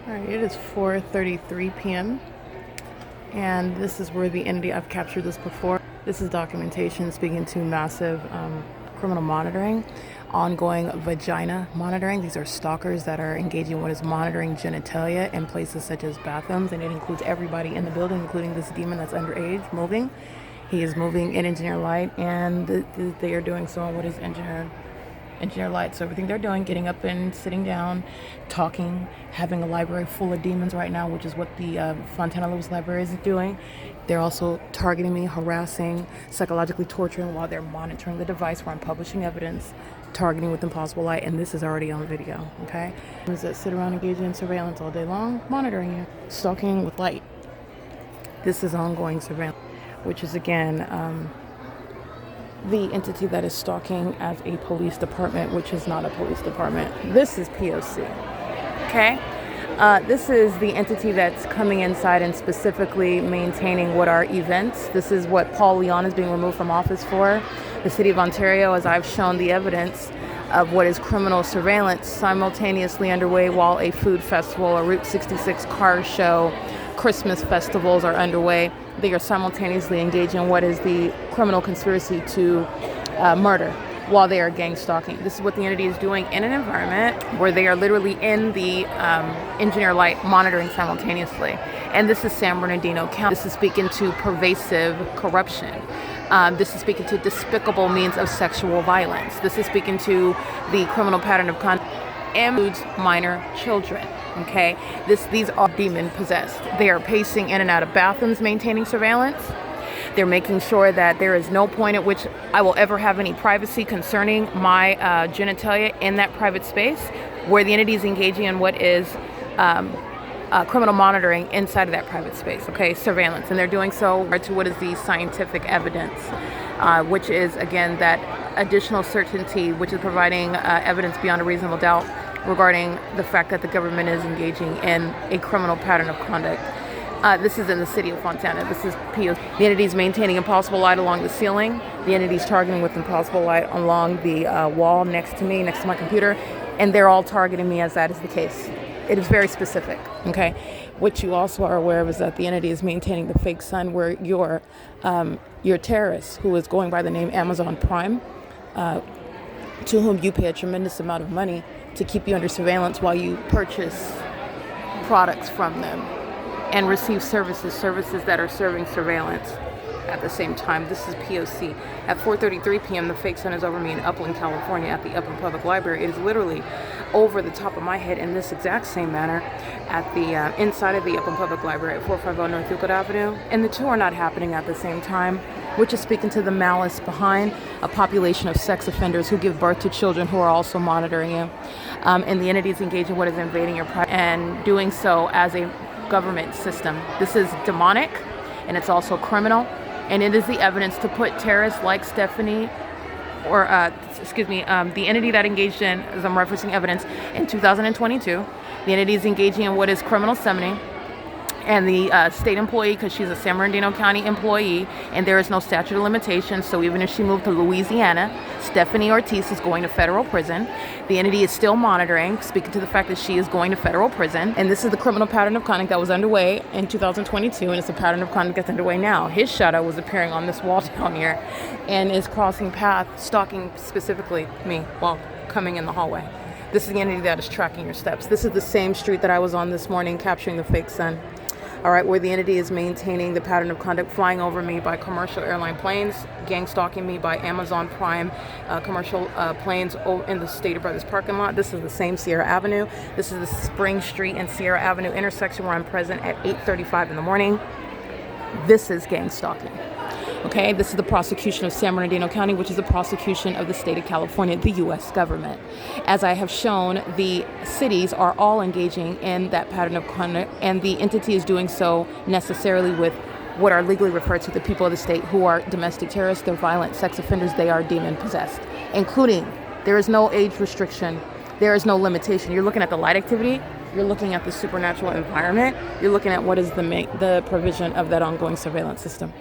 Alright, it is 4:33 p.m. and this is where the entity, I've captured this before. This is documentation speaking to massive criminal monitoring, ongoing vagina monitoring. These are stalkers that are engaging in what is monitoring genitalia in places such as bathrooms, and it includes everybody in the building, including this demon that's underage moving. He is moving in engineer light, and they are doing so on what is engineer light. So everything they're doing, getting up and sitting down, talking, having a library full of demons right now, which is what the Fontana Library is doing. They're also targeting me, harassing, psychologically torturing while they're monitoring the device where I'm publishing evidence, targeting with impossible light, and this is already on video, okay? Demons that sit around engaging in surveillance all day long, monitoring you, stalking with light. This is ongoing surveillance, which is again, the entity that is stalking as a police department, which is not a police department. This is P.O.C. Okay? This is the entity that's coming inside and specifically maintaining what are events. This is what Paul Leon is being removed from office for. The city of Ontario, as I've shown the evidence of what is criminal surveillance simultaneously underway while a food festival, a Route 66 car show, Christmas festivals are underway. They are simultaneously engaged in what is the criminal conspiracy to murder while they are gang stalking. This is what the entity is doing in an environment where they are literally in the engineer light monitoring simultaneously. And this is San Bernardino County. This is speaking to pervasive corruption. This is speaking to despicable means of sexual violence. This is speaking to the criminal pattern of conduct includes minor children. Okay, these are demon possessed. They are pacing in and out of bathrooms, maintaining surveillance. They're making sure that there is no point at which I will ever have any privacy concerning my genitalia in that private space, where the entity is engaging in what is criminal monitoring inside of that private space. Okay, surveillance, and they're doing so to what is the scientific evidence, which is again that additional certainty, which is providing evidence beyond a reasonable doubt regarding the fact that the government is engaging in a criminal pattern of conduct. This is in the city of Fontana. This is P.O.C. The entity is maintaining impossible light along the ceiling. The entity is targeting with impossible light along the wall next to me, next to my computer, and they're all targeting me as that is the case. It is very specific, okay? What you also are aware of is that the entity is maintaining the fake sun where your terrorist, who is going by the name Amazon Prime, to whom you pay a tremendous amount of money to keep you under surveillance while you purchase products from them and receive services that are serving surveillance at the same time. This is P.O.C. At 4:33 p.m., the fake sun is over me in Upland, California at the Upland Public Library. It is literally over the top of my head in this exact same manner at the inside of the Upland Public Library at 450 North Euclid Avenue. And the two are not happening at the same time, which is speaking to the malice behind a population of sex offenders who give birth to children who are also monitoring you. And the entity is engaging what is invading your privacy and doing so as a government system. This is demonic, and it's also criminal, and it is the evidence to put terrorists like Stephanie, or the entity that engaged in, as I'm referencing evidence, in 2022, the entity is engaging in what is criminal summoning, and the state employee, because she's a San Bernardino County employee, and there is no statute of limitations, so even if she moved to Louisiana, Stephanie Ortiz is going to federal prison. The entity is still monitoring, speaking to the fact that she is going to federal prison, and this is the criminal pattern of conduct that was underway in 2022, and it's a pattern of conduct that's underway now. His shadow was appearing on this wall down here, and is crossing path, stalking specifically me while coming in the hallway. This is the entity that is tracking your steps. This is the same street that I was on this morning capturing the fake sun. All right, where the entity is maintaining the pattern of conduct, flying over me by commercial airline planes, gang stalking me by Amazon Prime commercial planes in the Stater Brothers parking lot. This is the same Sierra Avenue. This is the Spring Street and Sierra Avenue intersection where I'm present at 8:35 in the morning. This is gang stalking. Okay, this is the prosecution of San Bernardino County, which is the prosecution of the state of California, the U.S. government. As I have shown, the cities are all engaging in that pattern of conduct, and the entity is doing so necessarily with what are legally referred to the people of the state who are domestic terrorists, they're violent sex offenders, they are demon possessed, including there is no age restriction, there is no limitation. You're looking at the light activity, you're looking at the supernatural environment, you're looking at what is the provision of that ongoing surveillance system.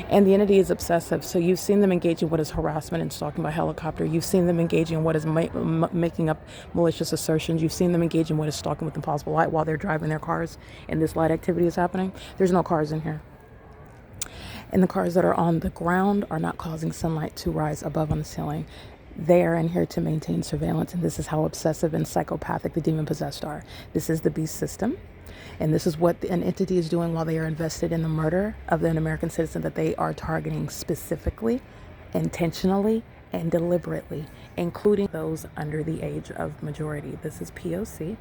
And the entity is obsessive. So you've seen them engage in what is harassment and stalking by helicopter. You've seen them engage in what is making up malicious assertions. You've seen them engage in what is stalking with impossible light while they're driving their cars and this light activity is happening. There's no cars in here. And the cars that are on the ground are not causing sunlight to rise above on the ceiling. They are in here to maintain surveillance, and this is how obsessive and psychopathic the demon-possessed are. This is the beast system, and this is what an entity is doing while they are invested in the murder of an American citizen that they are targeting specifically, intentionally, and deliberately, including those under the age of majority. This is P.O.C.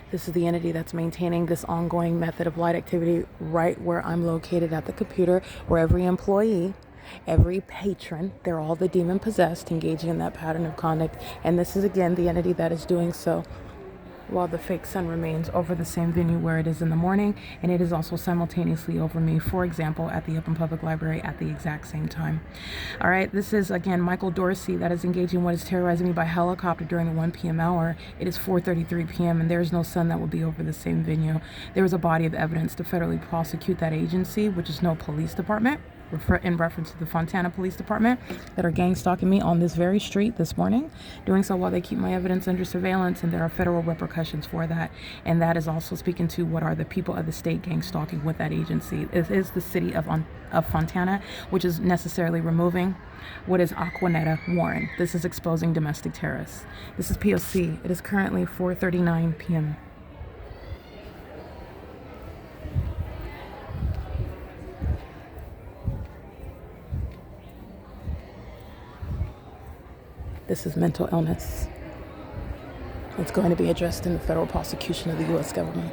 This is the entity that's maintaining this ongoing method of light activity right where I'm located at the computer, where every employee, every patron, they're all the demon possessed, engaging in that pattern of conduct. And this is again the entity that is doing so while the fake sun remains over the same venue where it is in the morning, and it is also simultaneously over me, for example, at the Open Public Library at the exact same time. All right, this is again Michael Dorsey that is engaging what is terrorizing me by helicopter during the 1 p.m. hour. It is 4:33 p.m. and there is no sun that will be over the same venue. There is a body of evidence to federally prosecute that agency, which is no police department, in reference to the Fontana Police Department, that are gang stalking me on this very street this morning, doing so while they keep my evidence under surveillance, and there are federal repercussions for that. And that is also speaking to what are the people of the state gang stalking with that agency. It is the city of Fontana, which is necessarily removing what is Aquanetta Warren. This is exposing domestic terrorists. This is P.O.C. It is currently 4:39 p.m. This is mental illness. It's going to be addressed in the federal prosecution of the U.S. government.